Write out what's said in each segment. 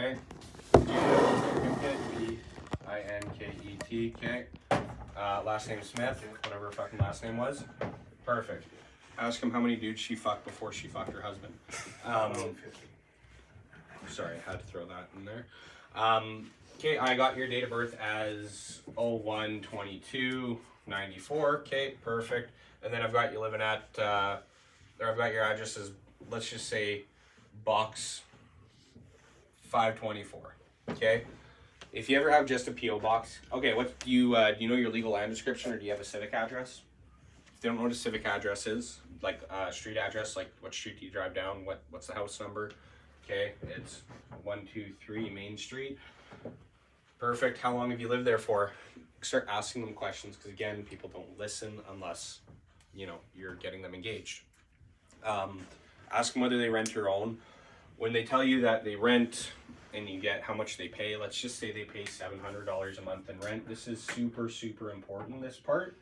Okay. Pinket, okay. Last name Smith, whatever her fucking last name was. Perfect. Ask him how many dudes she fucked before she fucked her husband. Sorry, I had to throw that in there. Okay, I got your date of birth as 01/22/94. Okay, perfect. And then I've got you living at, or I've got your address as, let's just say, box 524. Okay. If you ever have just a PO box, okay. What do you know your legal land description, or do you have a civic address? If you don't know what a civic address is, like street address, like what street do you drive down? What's the house number? Okay, it's 123 Main Street. Perfect. How long have you lived there for? Start asking them questions, because again, people don't listen unless you're getting them engaged. Ask them whether they rent or own. When they tell you that they rent and you get how much they pay, let's just say they pay $700 a month in rent. This is super, super important, this part,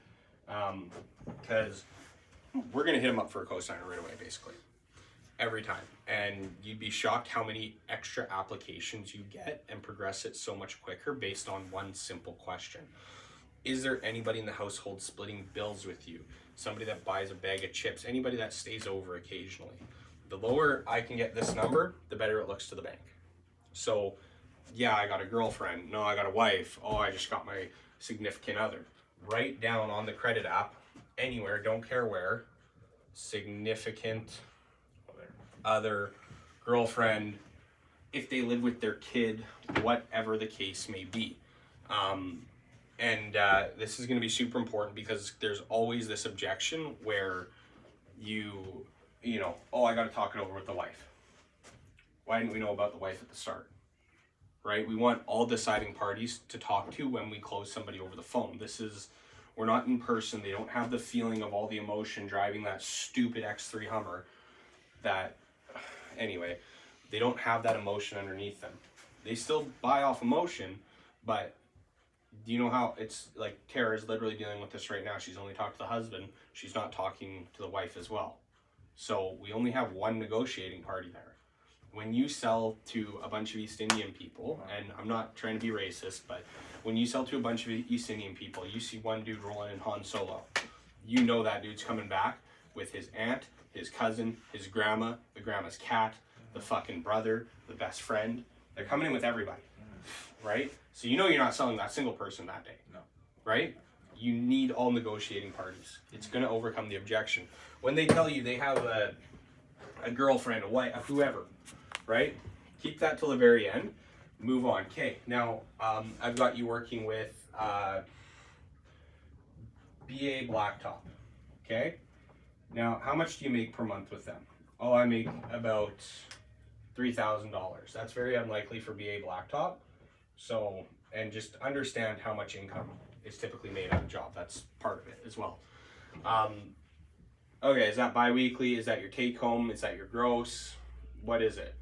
because we're going to hit them up for a cosigner right away, basically, every time. And you'd be shocked how many extra applications you get and progress it so much quicker based on one simple question. Is there anybody in the household splitting bills with you? Somebody that buys a bag of chips? Anybody that stays over occasionally? The lower I can get this number, the better it looks to the bank. So, yeah, I got a girlfriend. No, I got a wife. Oh, I just got my significant other. Write down on the credit app, anywhere, don't care where, significant other, girlfriend, if they live with their kid, whatever the case may be. This is going to be super important, because there's always this objection where oh, I got to talk it over with the wife. Why didn't we know about the wife at the start? Right? We want all deciding parties to talk to when we close somebody over the phone. We're not in person. They don't have the feeling of all the emotion driving that stupid X3 Hummer anyway, they don't have that emotion underneath them. They still buy off emotion, but do you know how it's like? Tara's literally dealing with this right now. She's only talked to the husband. She's not talking to the wife as well. So we only have one negotiating party there. When you sell to a bunch of East Indian people, and I'm not trying to be racist, but when you sell to a bunch of East Indian people, you see one dude rolling in Han Solo. You know that dude's coming back with his aunt, his cousin, his grandma, the grandma's cat, the fucking brother, the best friend. They're coming in with everybody, right? So you're not selling that single person that day, No. right? You need all negotiating parties. It's going to overcome the objection. When they tell you they have a girlfriend, a wife, whoever, right? Keep that till the very end. Move on. Okay, now I've got you working with BA Blacktop, okay? Now, how much do you make per month with them? Oh, I make about $3,000. That's very unlikely for BA Blacktop. So, and just understand how much income is typically made on a job. That's part of it as well. Okay, is that bi-weekly? Is that your take home? Is that your gross? What is it?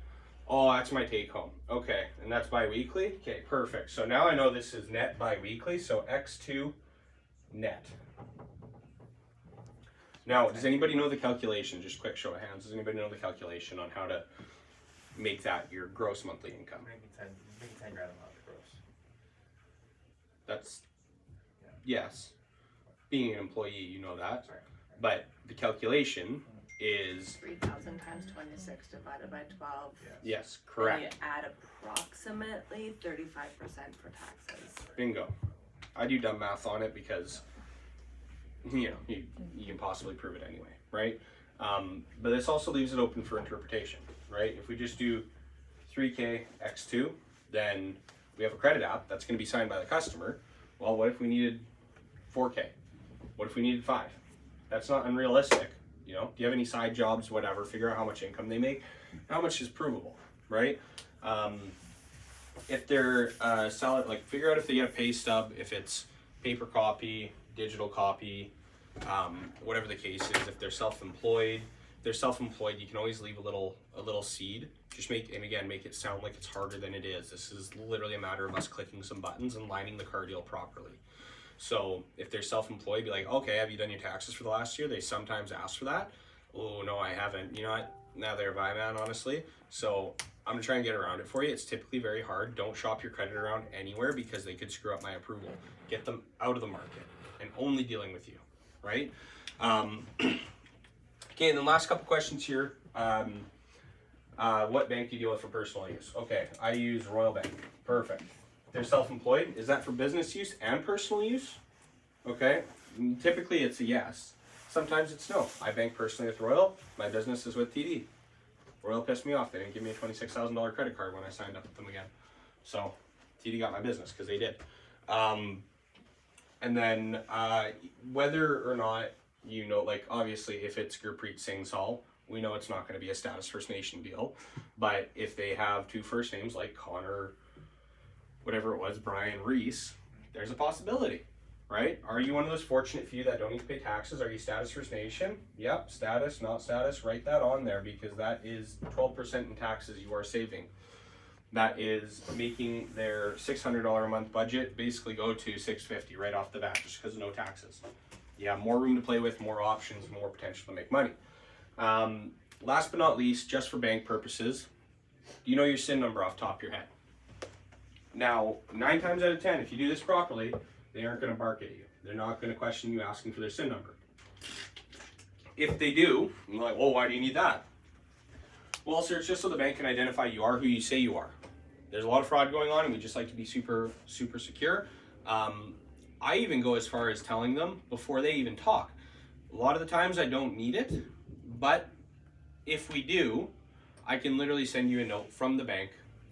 Oh, that's my take home. Okay, and that's bi-weekly? Okay, perfect. So now I know this is net bi-weekly, so X2 net. Now, does anybody know the calculation? Just quick show of hands. Does anybody know the calculation on how to make that your gross monthly income? Maybe 10 grand a month gross. That's, yes. Being an employee, you know that. Sorry. But the calculation is 3,000 times 26 divided by 12. yes, And correct. you add approximately 35% for taxes. Bingo. I do dumb math on it because you can possibly prove it anyway, right? But this also leaves it open for interpretation, right? If we just do 3K X2, then we have a credit app that's going to be signed by the customer. Well, what if we needed 4K? What if we needed 5? That's not unrealistic. Do you have any side jobs, whatever, figure out how much income they make, how much is provable, right? If they're selling, like, figure out if they get a pay stub, if it's paper copy, digital copy, whatever the case is. If they're self-employed, you can always leave a little seed. Just make it sound like it's harder than it is. This is literally a matter of us clicking some buttons and lining the car deal properly. So if they're self-employed, be like, okay, have you done your taxes for the last year? They sometimes ask for that. Oh, no, I haven't. You know what? Now they're by man, honestly. So I'm gonna try and get around it for you. It's typically very hard. Don't shop your credit around anywhere because they could screw up my approval. Get them out of the market and only dealing with you, right? Okay, and then last couple questions here. What bank do you deal with for personal use? Okay, I use Royal Bank. Perfect. They're self-employed. Is that for business use and personal use? Okay, typically it's a yes. Sometimes it's no. I bank personally with Royal. My business is with TD. Royal pissed me off. They didn't give me a $26,000 credit card when I signed up with them again. So TD got my business because they did. And then whether or not you know, like obviously if it's Gurpreet Singh Saul, we know it's not going to be a status First Nation deal. But if they have two first names like Connor, whatever it was, Brian Reese, there's a possibility, right? Are you one of those fortunate few that don't need to pay taxes? Are you status First Nation? Yep, status, not status, write that on there because that is 12% in taxes you are saving. That is making their $600 a month budget basically go to $650 right off the bat just because of no taxes. You have more room to play with, more options, more potential to make money. Last but not least, just for bank purposes, do you know your SIN number off the top of your head? Now, 9 times out of 10, if you do this properly, they aren't going to bark at you. They're not going to question you asking for their SIN number. If they do, you're like, well, why do you need that? Well, sir, it's just so the bank can identify you are who you say you are. There's a lot of fraud going on, and we just like to be super, super secure. I even go as far as telling them before they even talk. A lot of the times I don't need it, but if we do, I can literally send you a note from the bank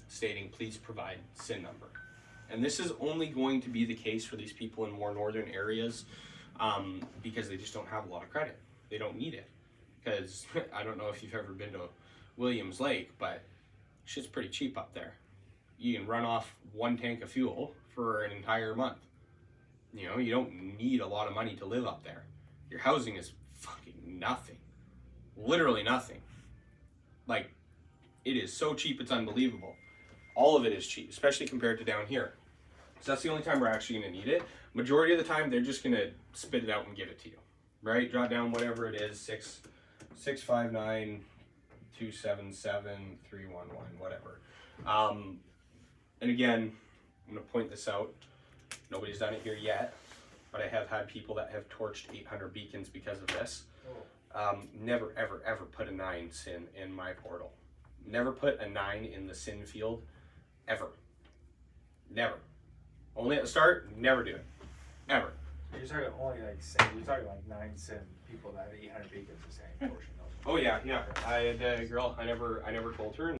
stating, please provide SIN number. And this is only going to be the case for these people in more northern areas because they just don't have a lot of credit. They don't need it. Because I don't know if you've ever been to Williams Lake, but shit's pretty cheap up there. You can run off 1 tank of fuel for an entire month. You know, you don't need a lot of money to live up there. Your housing is fucking nothing. Literally nothing. Like, it is so cheap, it's unbelievable. All of it is cheap, especially compared to down here. So that's the only time we're actually going to need it. Majority of the time, they're just going to spit it out and give it to you. Right? Jot down whatever it is, 659 277 311, whatever. And again, I'm going to point this out. Nobody's done it here yet, but I have had people that have torched 800 beacons because of this. Never, ever, ever put a 9 SIN in my portal. Never put a 9 in the SIN field, ever. Never. Only at the start, never do it. Ever. You're talking only like you're talking like 9 SIN people that have 800 beacons the same portion. Oh yeah. I had a girl, I never told her.